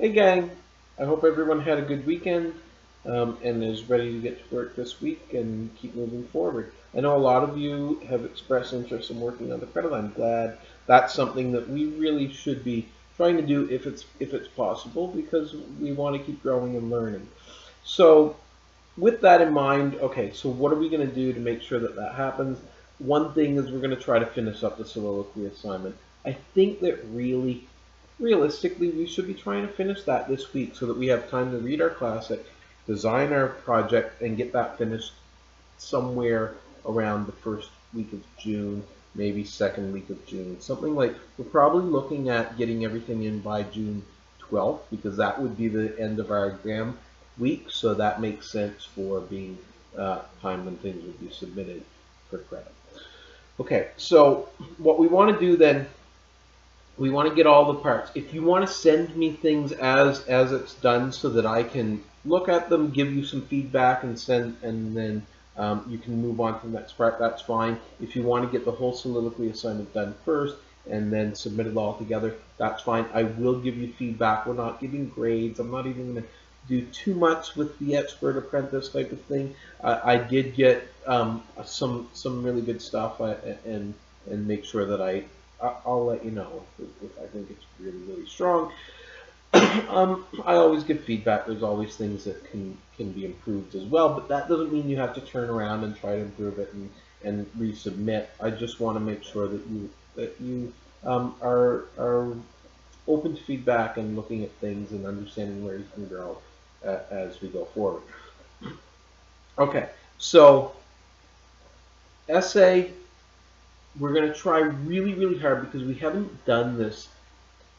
Hey gang, I hope everyone had a good weekend and is ready to get to work this week and keep moving forward. I know a lot of you have expressed interest in working on the credit. I'm glad that's something that we really should be trying to do if it's possible because we want to keep growing and learning. So with that in mind, okay, so what are we going to do to make sure that that happens? One thing is we're going to try to finish up the soliloquy assignment. I think that realistically, we should be trying to finish that this week so that we have time to read our classic, design our project, and get that finished somewhere around the first week of June, maybe second week of June. Something like we're probably looking at getting everything in by June 12th because that would be the end of our exam week. So that makes sense for being time when things would be submitted for credit. Okay, so what we want to do then, we want to get all the parts. If you want to send me things as it's done so that I can look at them, give you some feedback, and then you can move on to the next part, that's fine. If you want to get the whole soliloquy assignment done first and then submit it all together, that's fine. I will give you feedback. We're not giving grades. I'm not even going to do too much with the expert apprentice type of thing. I did get some really good stuff and make sure that I'll let you know if I think it's really strong. I always give feedback. There's always things that can be improved as well, but that doesn't mean you have to turn around and try to improve it and resubmit. I just want to make sure that you are open to feedback and looking at things and understanding where you can grow as we go forward. Okay, so essay, we're going to try really hard because we haven't done this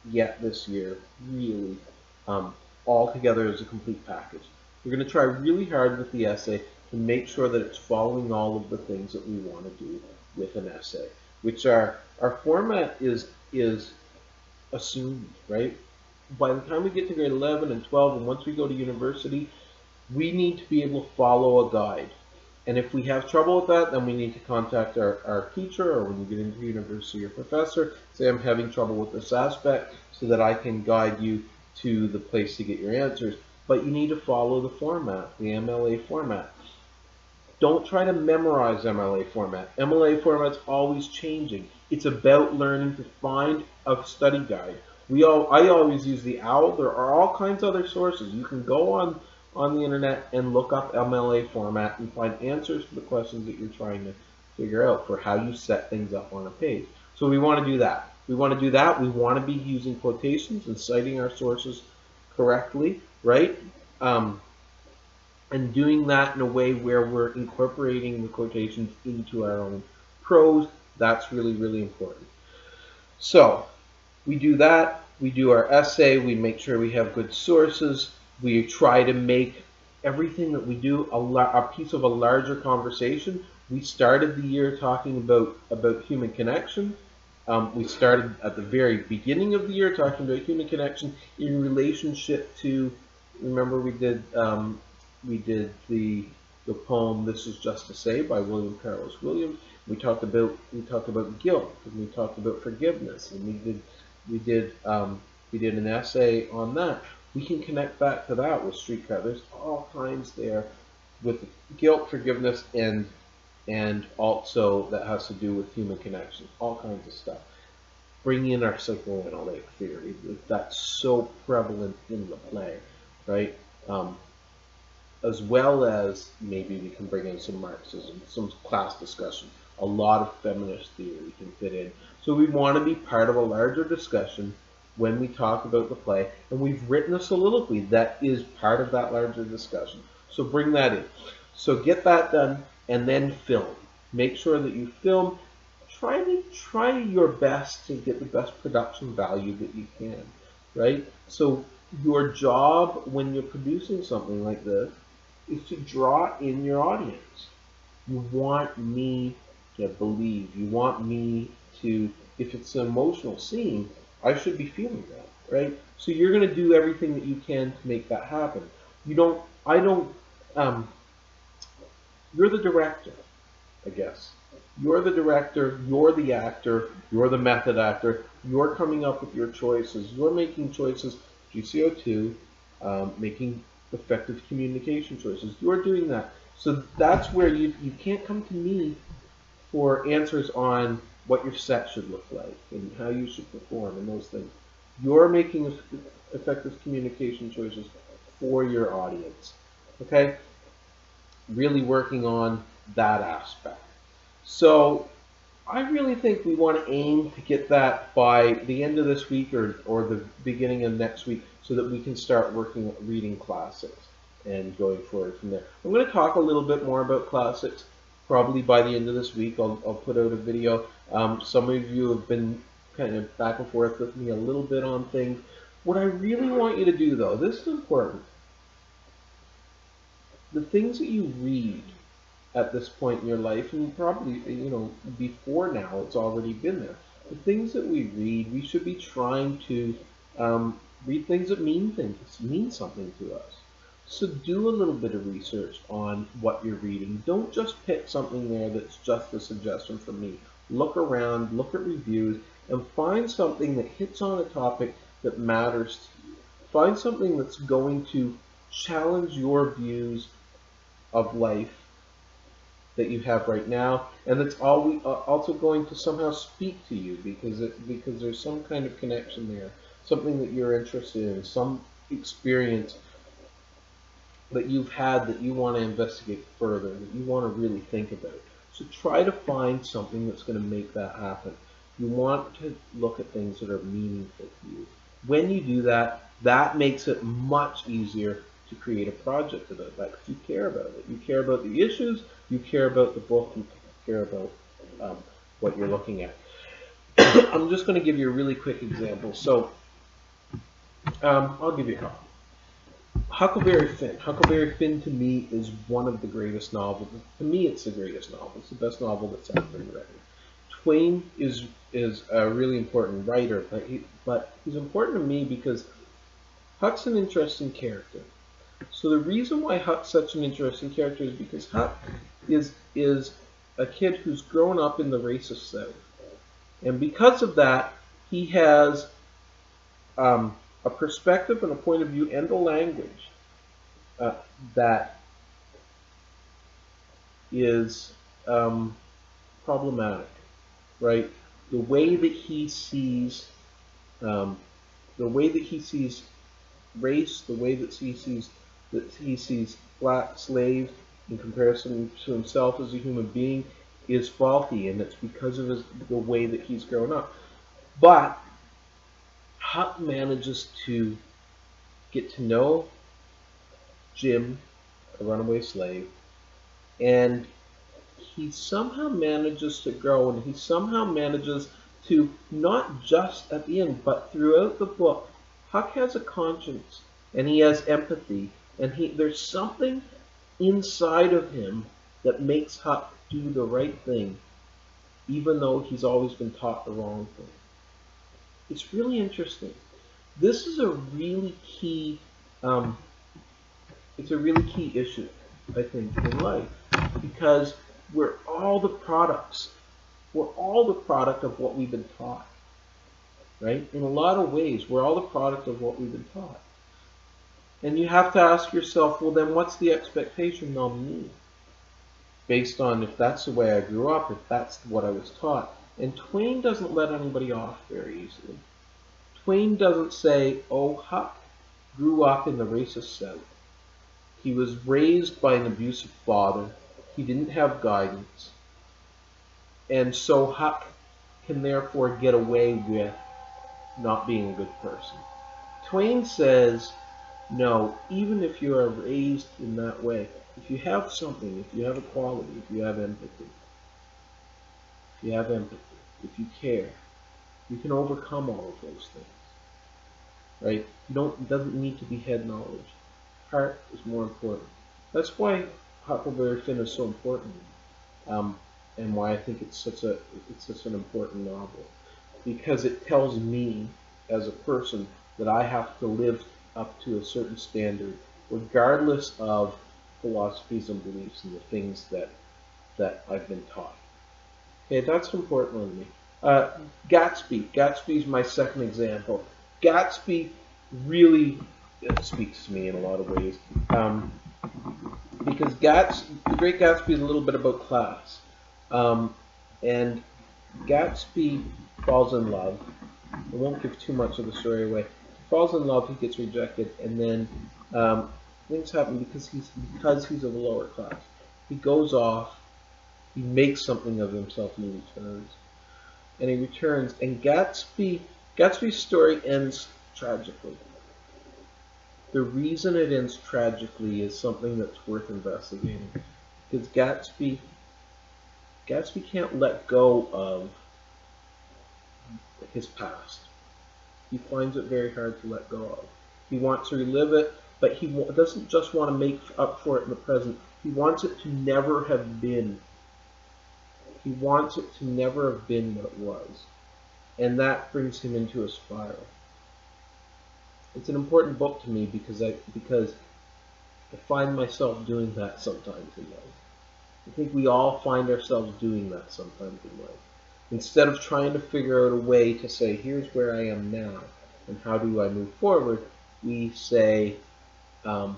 yet this year, really, all together as a complete package. We're going to try really hard with the essay to make sure that it's following all of the things that we want to do with an essay, which our format is assumed, right? By the time we get to grade 11 and 12, and once we go to university, we need to be able to follow a guide. And if we have trouble with that, then we need to contact our teacher, or when you get into university, your professor, say I'm having trouble with this aspect so that I can guide you to the place to get your answers. But you need to follow the format, the MLA format. Don't try to memorize MLA format. MLA format's always changing. It's about learning to find a study guide. I always use the OWL. There are all kinds of other sources. You can go on the internet and look up MLA format and find answers to the questions that you're trying to figure out for how you set things up on a page. So we want to do that. We want to do that. We want to be using quotations and citing our sources correctly, right? And doing that in a way where we're incorporating the quotations into our own prose. That's really important. So we do that. We do our essay. We make sure we have good sources. We try to make everything that we do a piece of a larger conversation. We started the year talking about human connection. We started at the very beginning of the year talking about human connection in relationship to, remember we did the poem "This Is Just to Say" by William Carlos Williams. We talked about guilt, and we talked about forgiveness, and we did an essay on that. We can connect back to that with Streetcar. There's all kinds there with guilt, forgiveness, and also that has to do with human connection. All kinds of stuff. Bring in our psychoanalytic theory. That's so prevalent in the play, right? As well as maybe we can bring in some Marxism, some class discussion. A lot of feminist theory can fit in. So we want to be part of a larger discussion when we talk about the play, and we've written a soliloquy that is part of that larger discussion. So bring that in. So get that done, and then film. Make sure that you film. Try your best to get the best production value that you can, right? So your job when you're producing something like this is to draw in your audience. You want me to believe. You want me to, if it's an emotional scene, I should be feeling that, right? So you're going to do everything that you can to make that happen. You're the director, I guess. You're the director, you're the actor, you're the method actor, you're coming up with your choices, you're making choices GCO2, making effective communication choices. You're doing that. So that's where you can't come to me for answers on what your set should look like and how you should perform and those things. You're making effective communication choices for your audience. Okay? Really working on that aspect. So I really think we want to aim to get that by the end of this week or the beginning of next week so that we can start working reading classics and going forward from there. I'm going to talk a little bit more about classics probably by the end of this week. I'll put out a video. Some of you have been kind of back and forth with me a little bit on things. What I really want you to do, though, this is important. The things that you read at this point in your life, and probably, before now, it's already been there. The things that we read, we should be trying to read things that mean something to us. So do a little bit of research on what you're reading. Don't just pick something there that's just a suggestion from me. Look around, look at reviews, and find something that hits on a topic that matters to you. Find something that's going to challenge your views of life that you have right now, and that's also going to somehow speak to you because there's some kind of connection there, something that you're interested in, some experience that you've had that you want to investigate further, that you want to really think about. So try to find something that's going to make that happen. You want to look at things that are meaningful to you. When you do that, that makes it much easier to create a project about that because you care about it. You care about the issues, you care about the book, you care about what you're looking at. I'm just going to give you a really quick example. So I'll give you a couple. Huckleberry Finn. Huckleberry Finn to me is one of the greatest novels. To me, it's the greatest novel. It's the best novel that's ever been written. Twain is a really important writer, but he's important to me because Huck's an interesting character. So the reason why Huck's such an interesting character is because Huck is a kid who's grown up in the racist South. And because of that, he has a perspective and a point of view and a language that is problematic, right? The way that he sees race, the way that he sees black slaves in comparison to himself as a human being is faulty, and it's because of the way that he's grown up. But Huck manages to get to know Jim, a runaway slave, and he somehow manages to grow, and he somehow manages to, not just at the end, but throughout the book, Huck has a conscience, and he has empathy, and there's something inside of him that makes Huck do the right thing, even though he's always been taught the wrong thing. It's really interesting. This is a really key. It's a really key issue, I think, in life, because we're all the products. We're all the product of what we've been taught, right? In a lot of ways, we're all the product of what we've been taught. And you have to ask yourself, well, then what's the expectation on me? Based on if that's the way I grew up, if that's what I was taught. And Twain doesn't let anybody off very easily. Twain doesn't say, oh, Huck grew up in the racist South. He was raised by an abusive father. He didn't have guidance. And so Huck can therefore get away with not being a good person. Twain says, no, even if you are raised in that way, if you have something, if you have a quality, if you have empathy, if you care, you can overcome all of those things. Right? It doesn't need to be head knowledge. Heart is more important. That's why Huckleberry Finn is so important, and why I think it's such an important novel, because it tells me as a person that I have to live up to a certain standard, regardless of philosophies and beliefs and the things that I've been taught. Okay, that's important to me. Gatsby. Gatsby's my second example. Gatsby really speaks to me in a lot of ways. Because The Great Gatsby is a little bit about class. And Gatsby falls in love. I won't give too much of the story away. He falls in love, he gets rejected, and then things happen because he's of a lower class. He goes off, he makes something of himself, and he returns. And he returns, and Gatsby's story ends tragically. The reason it ends tragically is something that's worth investigating, because Gatsby can't let go of his past. He finds it very hard to let go of. He wants to relive it, but he doesn't just want to make up for it in the present. He wants it to never have been. He wants it to never have been what it was. And that brings him into a spiral. It's an important book to me because I find myself doing that sometimes in life. I think we all find ourselves doing that sometimes in life. Instead of trying to figure out a way to say, here's where I am now, and how do I move forward, we say, I'm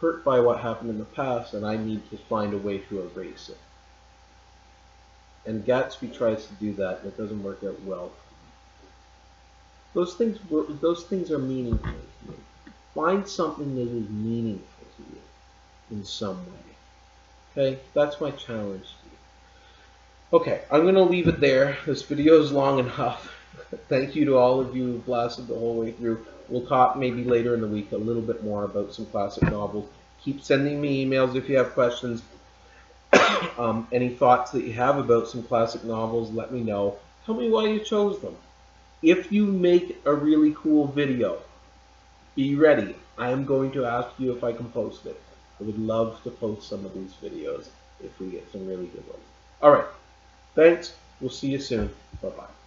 hurt by what happened in the past, and I need to find a way to erase it. And Gatsby tries to do that, and it doesn't work out well. Those things are meaningful to you. Find something that is meaningful to you in some way. Okay, that's my challenge to you. Okay, I'm going to leave it there. This video is long enough. Thank you to all of you who lasted the whole way through. We'll talk maybe later in the week a little bit more about some classic novels. Keep sending me emails if you have questions. Any thoughts that you have about some classic novels, let me know. Tell me why you chose them. If you make a really cool video, be ready. I am going to ask you if I can post it. I would love to post some of these videos if we get some really good ones. Alright, thanks. We'll see you soon. Bye-bye.